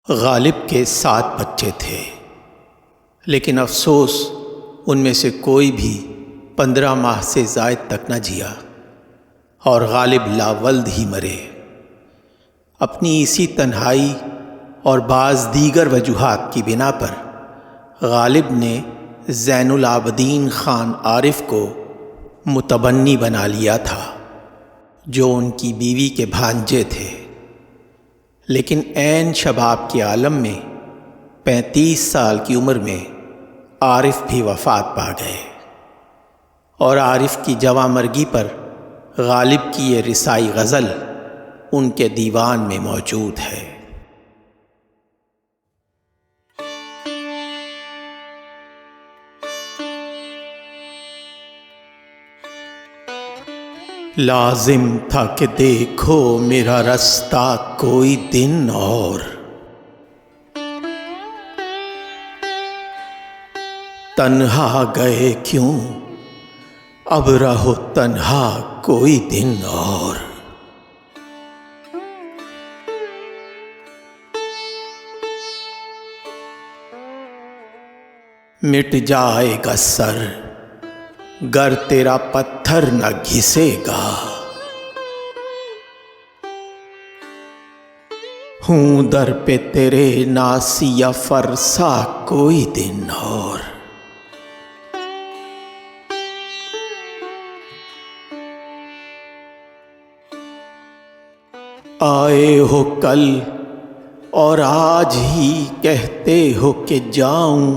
गालिब के 7 बच्चे थे, लेकिन अफसोस उनमें से कोई भी 15 माह से ज़ायद तक न जिया और गालिब लावल्द ही मरे। अपनी इसी तन्हाई और बाज़ दीगर वजूहात की बिना पर गालिब ने ज़ैनुल आबदीन ख़ान आरिफ को मुतबन्नी बना लिया था, जो उनकी बीवी के भांजे थे। लेकिन ऐन शबाब के आलम में 35 साल की उम्र में आरिफ भी वफ़ात पा गए और आरिफ की जवामर्गी पर गालिब की ये रिसाई गज़ल उनके दीवान में मौजूद है। लाजिम था कि देखो मेरा रास्ता कोई दिन और, तन्हा गए क्यों अब रहो तन्हा कोई दिन और। मिट जाएगा सर गर तेरा पत्थर न घिसेगा, हूं दर पे तेरे नासिया फरसा कोई दिन और। आए हो कल और आज ही कहते हो कि जाऊं,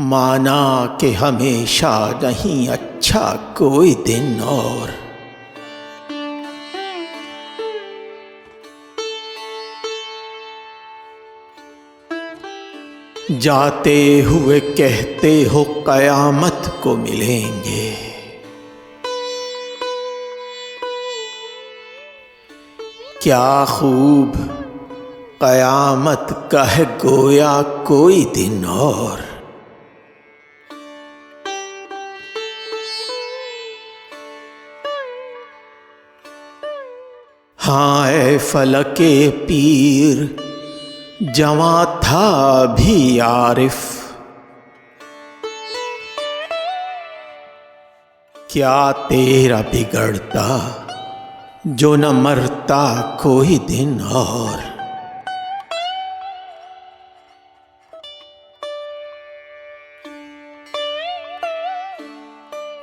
माना कि हमेशा नहीं अच्छा कोई दिन और। जाते हुए कहते हो कयामत को मिलेंगे, क्या खूब कयामत का है गोया कोई दिन और। हाँ ऐ फलके पीर जवां था भी आरिफ, क्या तेरा बिगड़ता जो न मरता कोई दिन और।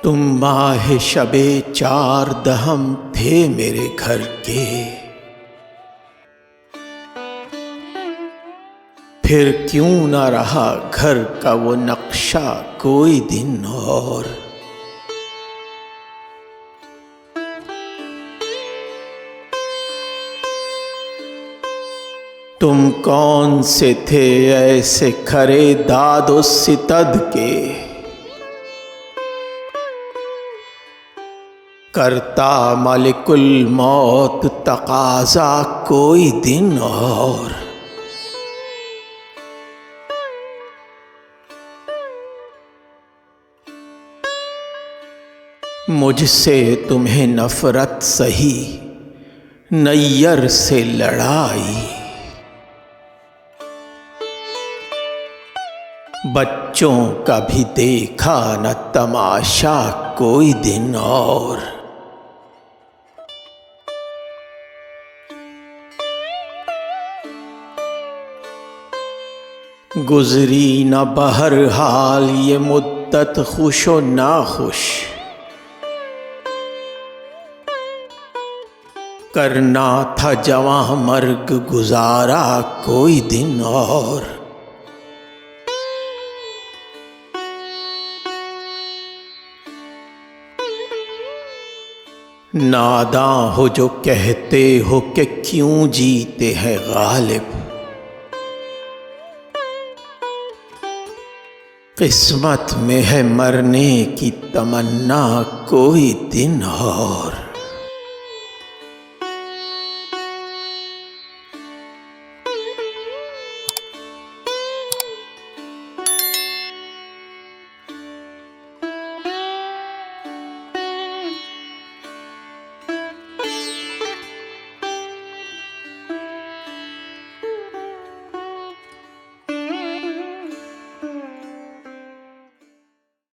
तुम माह शबे 4 दहम थे मेरे घर के, फिर क्यों न रहा घर का वो नक्शा कोई दिन और। तुम कौन से थे ऐसे खरे दादो सितद के, करता मालिकुल मौत तकाजा कोई दिन और। मुझसे तुम्हें नफरत सही नैयर से लड़ाई, बच्चों का भी देखा न तमाशा कोई दिन और। गुजरी न बहरहाल ये मुद्दत खुशो ना खुश, करना था जवां मर्ग गुजारा कोई दिन और। नादां हो जो कहते हो कि क्यों जीते हैं गालिब, किस्मत में है मरने की तमन्ना कोई दिन और।